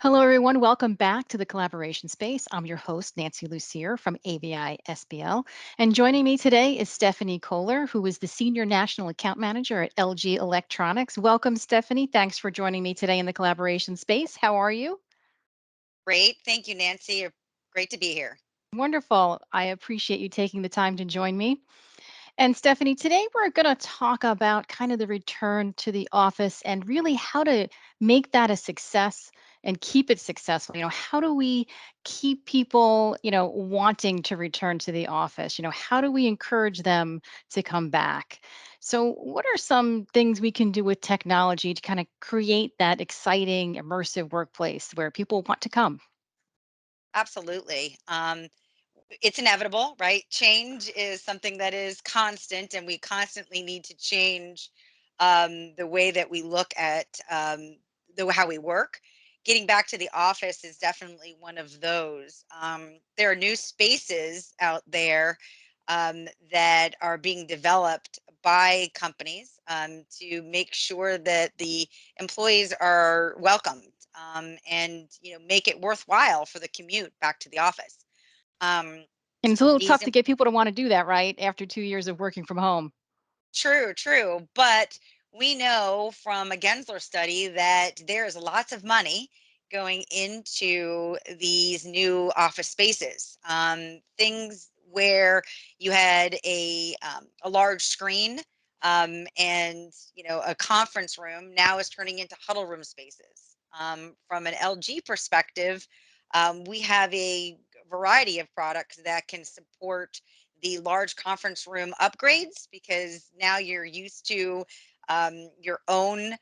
Hello, everyone. Welcome back to the collaboration space. I'm your host, Nancy Lucier from ABI SBL. And joining me today is Stephanie Kohler, who is the Senior National Account Manager at LG Electronics. Welcome, Stephanie. Thanks for joining me today in the collaboration space. How are you? Great. Thank you, Nancy. Great to be here. Wonderful. I appreciate you taking the time to join me. And Stephanie, today we're going to talk about kind of the return to the office and really how to make that a success and keep it successful. How do we keep people, wanting to return to the office? How do we encourage them to come back? So, what are some things we can do with technology to kind of create that exciting, immersive workplace where people want to come? Absolutely. It's inevitable, right? Change is something that is constant, and we constantly need to change the way that we look at how we work. Getting back to the office is definitely one of those. There are new spaces out there that are being developed by companies to make sure that the employees are welcomed and make it worthwhile for the commute back to the office. Um, And it's a little these tough to em- get people to want to do that, right? After 2 years of working from home. True, but we know from a Gensler study that there's lots of money going into these new office spaces. Things where you had a large screen and a conference room now is turning into huddle room spaces. From an LG perspective, we have a variety of products that can support the large conference room upgrades because now you're used to your own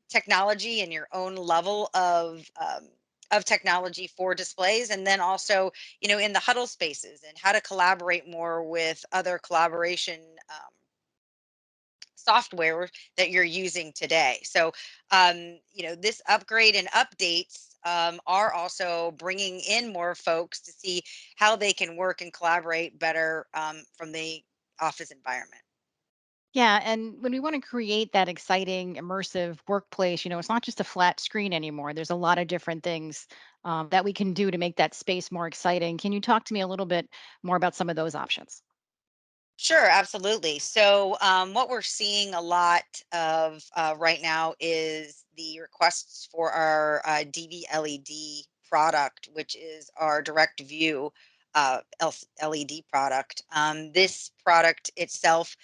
technology and your own level of technology for displays, and then also in the huddle spaces and how to collaborate more with other collaboration software that you're using today. So, this upgrade and updates are also bringing in more folks to see how they can work and collaborate better from the office environment. Yeah, and when we want to create that exciting, immersive workplace, it's not just a flat screen anymore. There's a lot of different things that we can do to make that space more exciting. Can you talk to me a little bit more about some of those options? Sure, absolutely. So, what we're seeing a lot of right now is the requests for our DVLED product, which is our direct view LED product. This product itself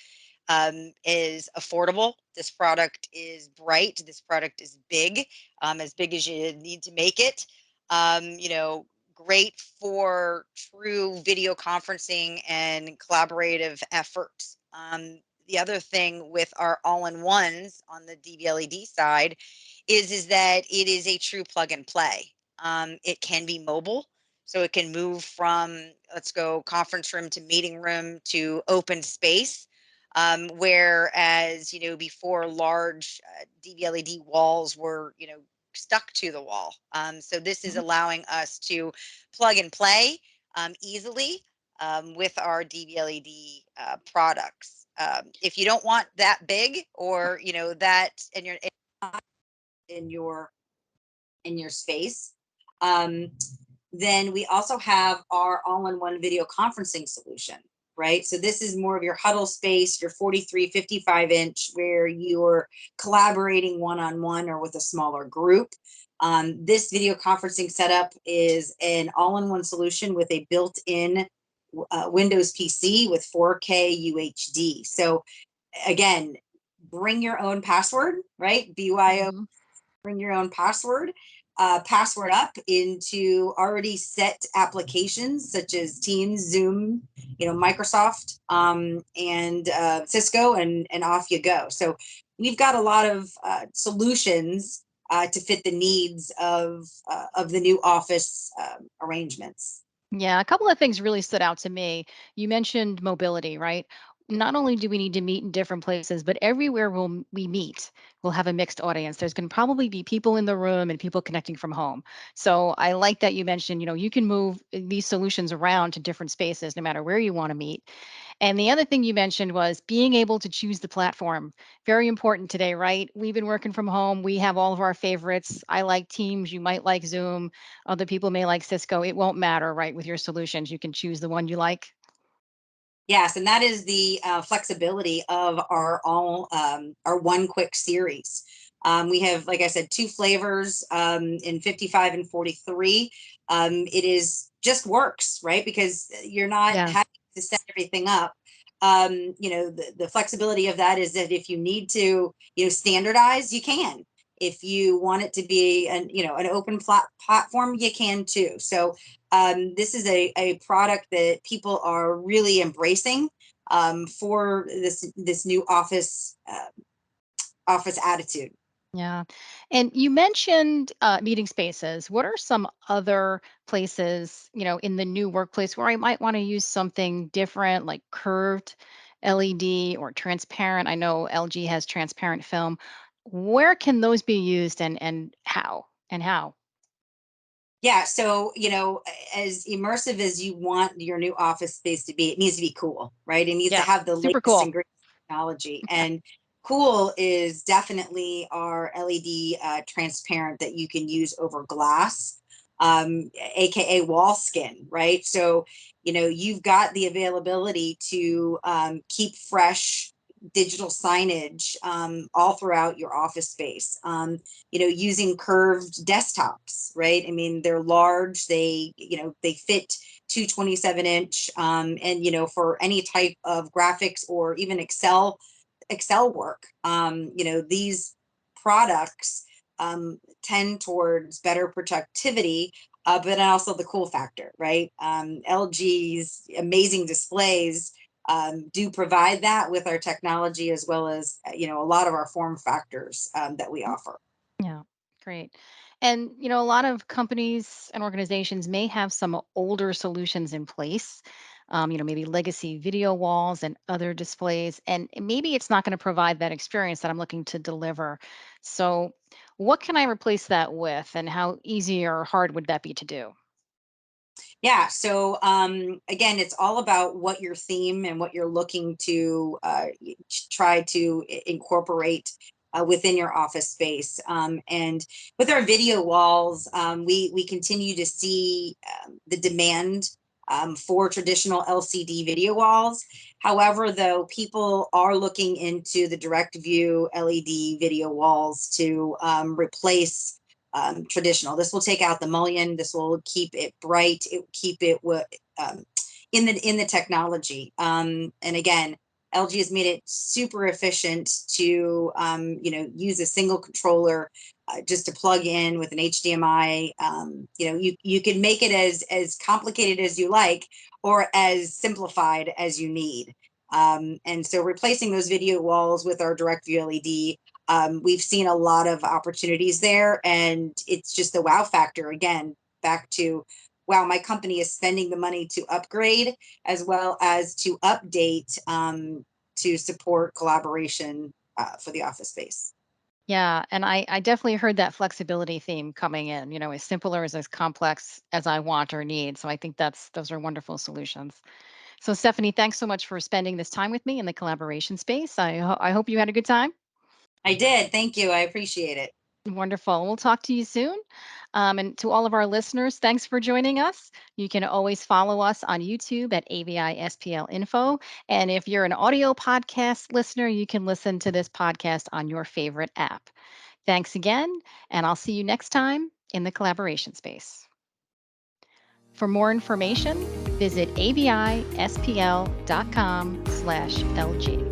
is affordable. This product is bright. This product is big, as big as you need to make it. Great for true video conferencing and collaborative efforts. The other thing with our all-in-ones on the DVLED side is that it is a true plug and play. It can be mobile, so it can move from let's go conference room to meeting room to open space. Whereas, before large DVLED walls were, stuck to the wall. So this is Mhm. allowing us to plug and play easily with our DVLED products. If you don't want that big, or that in your in your space, um, then we also have our all-in-one video conferencing solution, right? So this is more of your huddle space, your 43, 55-inch, where you're collaborating one-on-one or with a smaller group. This video conferencing setup is an all-in-one solution with a built-in Windows PC with 4K UHD. So again, bring your own password, right? BYO, Mhm. bring your own password, password up into already set applications such as Teams, Zoom, Microsoft, and Cisco, and off you go. So we've got a lot of solutions to fit the needs of the new office arrangements. Yeah, a couple of things really stood out to me. You mentioned mobility, right? not only do we need to meet in different places, but everywhere we meet, we'll have a mixed audience. There's going to probably be people in the room and people connecting from home. So I like that you mentioned, you can move these solutions around to different spaces no matter where you want to meet. And the other thing you mentioned was being able to choose the platform. Very important today, right? We've been working from home. We have all of our favorites. I like Teams. You might like Zoom. Other people may like Cisco. It won't matter, right? With your solutions, you can choose the one you like. Yes, and that is the flexibility of our one quick series. We have, like I said, two flavors in 55 and 43. It is just works, right? Because you're not Yeah. having to set everything up. The flexibility of that is that if you need to, standardize, you can. If you want it to be an open platform, you can too. So this is a product that people are really embracing for this new office attitude. Yeah. And you mentioned meeting spaces. What are some other places, in the new workplace where I might want to use something different, like curved LED or transparent? I know LG has transparent film. Where can those be used and how? And how? Yeah, so as immersive as you want your new office space to be, it needs to be cool, right? It needs to Yeah. have the Super latest cool. and greatest technology. And cool is definitely our LED transparent that you can use over glass, aka wall skin, right? So you've got the availability to keep fresh digital signage all throughout your office space. Using curved desktops, right? I mean, they're large, they fit 227-inch, and for any type of graphics or even Excel work, these products tend towards better productivity, but then also the cool factor, right? LG's amazing displays do provide that with our technology, as well as a lot of our form factors that we offer. Yeah, great. And, a lot of companies and organizations may have some older solutions in place, maybe legacy video walls and other displays, and maybe it's not going to provide that experience that I'm looking to deliver. So, what can I replace that with, and how easy or hard would that be to do? Yeah. So again, it's all about what your theme and what you're looking to try to incorporate within your office space. And with our video walls, we continue to see the demand for traditional LCD video walls. However, though, people are looking into the direct view LED video walls to replace traditional. This will take out the mullion. This will keep it bright. It will keep it um, in the technology. And again, LG has made it super efficient to use a single controller just to plug in with an HDMI. You can make it as complicated as you like, or as simplified as you need. And so replacing those video walls with our direct view LED, we've seen a lot of opportunities there, and it's just the wow factor again. Back to, wow, my company is spending the money to upgrade as well as to update, to support collaboration for the office space. Yeah, and I definitely heard that flexibility theme coming in, as simple or as complex as I want or need. So I think those are wonderful solutions. So, Stephanie, thanks so much for spending this time with me in the collaboration space. I hope you had a good time. I did. Thank you. I appreciate it. Wonderful. We'll talk to you soon. And to all of our listeners, thanks for joining us. You can always follow us on YouTube at AVI Info. And if you're an audio podcast listener, you can listen to this podcast on your favorite app. Thanks again, and I'll see you next time in the collaboration space. For more information, visit avispl.com/LG.